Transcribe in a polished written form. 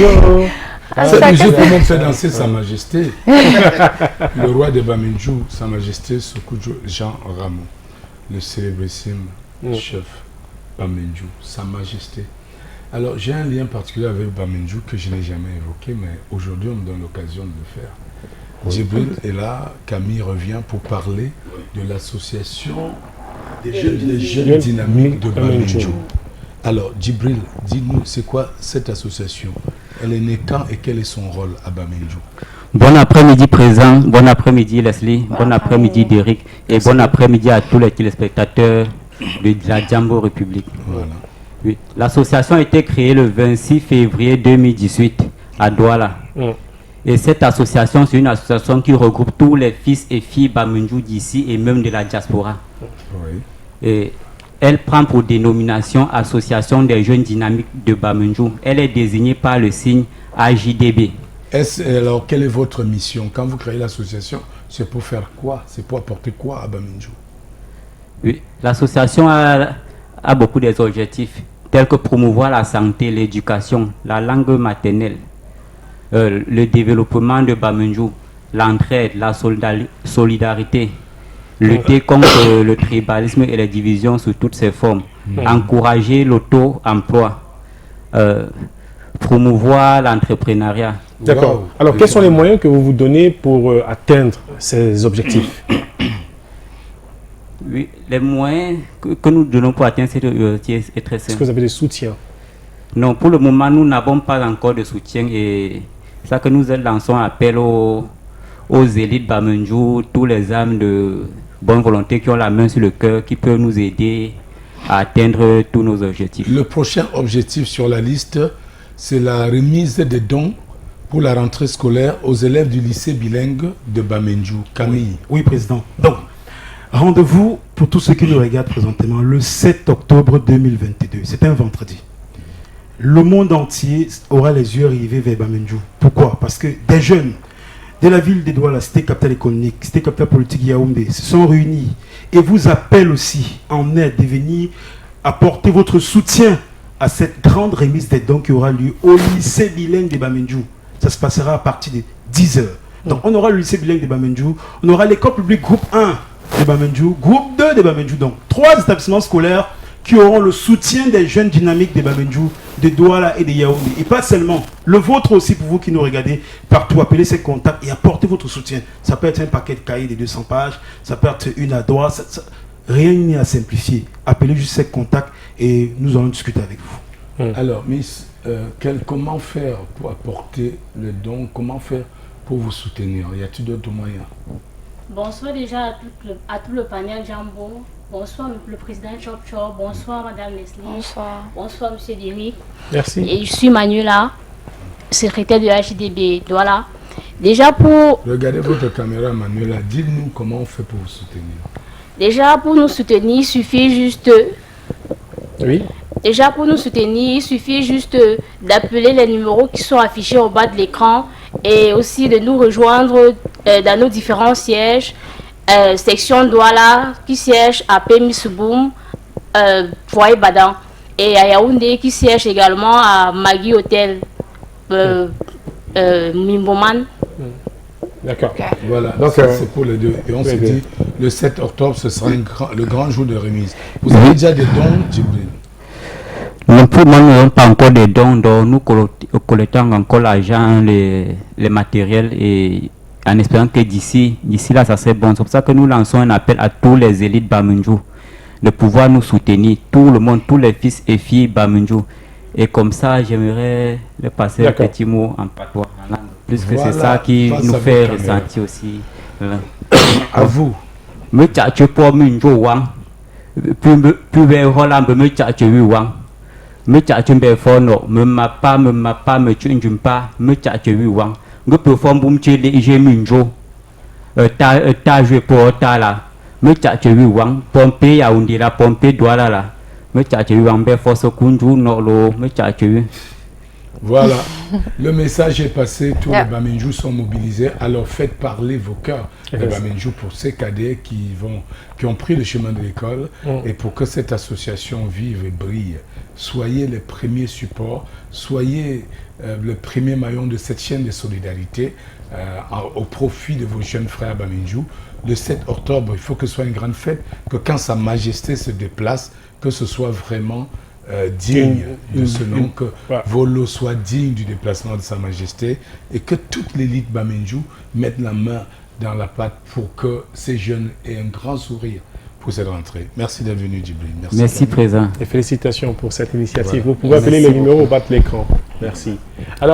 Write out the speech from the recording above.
Bonjour. Cette musique pour même fait danser Sa Majesté, le roi de Bamindjou, Sa Majesté Soukudjo Jean Ramon, le célébrissime chef Bamindjou, Sa Majesté. Alors j'ai un lien particulier avec Bamindjou que je n'ai jamais évoqué, mais aujourd'hui on me donne l'occasion de le faire. Djibril est là, Camille revient pour parler de l'association des jeunes dynamiques de Bamindjou. Alors Djibril, dis-nous, c'est quoi cette association? Elle est née quand et quel est son rôle à Bamindjou? Bon après-midi présent, bon après-midi Leslie, bon après-midi Derek et bon après-midi à tous les téléspectateurs de la Jambo République. Voilà. Oui. L'association a été créée le 26 février 2018 à Douala. Et cette association, c'est une association qui regroupe tous les fils et filles Bamindjou d'ici et même de la diaspora. Oui. Et elle prend pour dénomination Association des jeunes dynamiques de Bamindjou. Elle est désignée par le signe AJDB. Alors, quelle est votre mission? Quand vous créez l'association, c'est pour faire quoi? C'est pour apporter quoi à Bamindjou? Oui, l'association a beaucoup d'objectifs, tels que promouvoir la santé, l'éducation, la langue maternelle, le développement de Bamindjou, l'entraide, la solidarité, lutter contre le tribalisme et les divisions sous toutes ses formes, encourager l'auto-emploi, promouvoir l'entrepreneuriat. D'accord. Wow. Alors, quels sont les moyens que vous vous donnez pour atteindre ces objectifs? Oui, les moyens que nous donnons pour atteindre cet objectif est très simple. Est-ce que vous avez des soutiens? Non, pour le moment, nous n'avons pas encore de soutien et c'est ça que nous lançons appel aux élites Bamindjou, tous les âmes de bonne volonté qui ont la main sur le cœur, qui peuvent nous aider à atteindre tous nos objectifs. Le prochain objectif sur la liste, c'est la remise des dons pour la rentrée scolaire aux élèves du lycée bilingue de Bamindjou. Camille. Oui, Président. Donc, rendez-vous pour tous ceux qui nous regardent présentement le 7 octobre 2022. C'est un vendredi. Le monde entier aura les yeux rivés vers Bamindjou. Pourquoi? Parce que des jeunes de la ville de Douala, cité capitale économique, cité capitale politique Yaoundé, se sont réunis et vous appellent aussi en aide de venir apporter votre soutien à cette grande remise des dons qui aura lieu au lycée bilingue de Bamindjou. Ça se passera à partir de 10h. Donc on aura le lycée bilingue de Bamindjou, on aura l'école publique groupe 1 de Bamindjou, groupe 2 de Bamindjou. Donc 3 établissements scolaires qui auront le soutien des jeunes dynamiques de Bamindjou, de Douala et de Yaoundé. Et pas seulement, le vôtre aussi pour vous qui nous regardez partout. Appelez ces contacts et apportez votre soutien. Ça peut être un paquet de cahiers de 200 pages, ça peut être une à Douala, rien n'est à simplifier. Appelez juste ces contacts et nous allons discuter avec vous. Alors, Miss, comment faire pour apporter le don? Comment faire pour vous soutenir? Y a-t-il d'autres moyens? Bonsoir déjà à tout le panel Jambo. Bonsoir le président Chop Chop. Bonsoir Madame Leslie. Bonsoir. Bonsoir Monsieur Derrick. Merci. Et je suis Manuela, secrétaire de HDB. Voilà. Déjà pour... Regardez votre caméra, Manuela. Dites-nous comment on fait pour vous soutenir. Déjà pour nous soutenir, il suffit juste... Oui. Déjà pour nous soutenir, il suffit juste d'appeler les numéros qui sont affichés au bas de l'écran et aussi de nous rejoindre dans nos différents sièges. Section Douala qui siège à Pémisouboum, Foyer Badan, et à Yaoundé qui siège également à Magui Hotel, Mimboman. D'accord. Voilà, Donc, c'est pour les deux. Et on s'est dit, le 7 octobre, ce sera le grand jour de remise. Vous avez déjà des dons, Djibril? Non, pour moi, nous n'avons pas encore des dons, donc nous collectons encore l'argent, les matériels et en espérant que d'ici là, ça serait bon. C'est pour ça que nous lançons un appel à tous les élites Bamindjou de pouvoir nous soutenir, tout le monde, tous les fils et filles Bamindjou. Et comme ça, j'aimerais leur passer un petit mot en patois. Plus que c'est ça qui nous fait ressentir aussi. À vous. Me tchatche pour Minjo Wang. Puis vers Holland, me tchatche Wang. Me tchatche Befono, me mapa, me tchatche me tchatche Wang. Nous performons pour me Minjo. Ta joué pour ta là. Me tchatche Wang. Pompé Yaoundé la Pompé Douala là. Me tchatche Wang Befo Sokunju Nolo, me tchatche. Voilà, le message est passé, tous les Bamenjou sont mobilisés, alors faites parler vos cœurs, les Bamenjou, pour ces cadets qui ont pris le chemin de l'école, et pour que cette association vive et brille. Soyez les premiers supports, soyez le premier maillon de cette chaîne de solidarité au profit de vos jeunes frères Bamenjou. Le 7 octobre, il faut que ce soit une grande fête, que quand Sa Majesté se déplace, que ce soit vraiment digne de ce nom, que Volo soit digne du déplacement de Sa Majesté, et que toute l'élite Bamenjou mette la main dans la pâte pour que ces jeunes aient un grand sourire pour cette rentrée. Merci d'être venu, Djibril. Merci, Président. Et félicitations pour cette initiative. Vous pouvez appeler les numéros au bas de l'écran. Merci. Alors,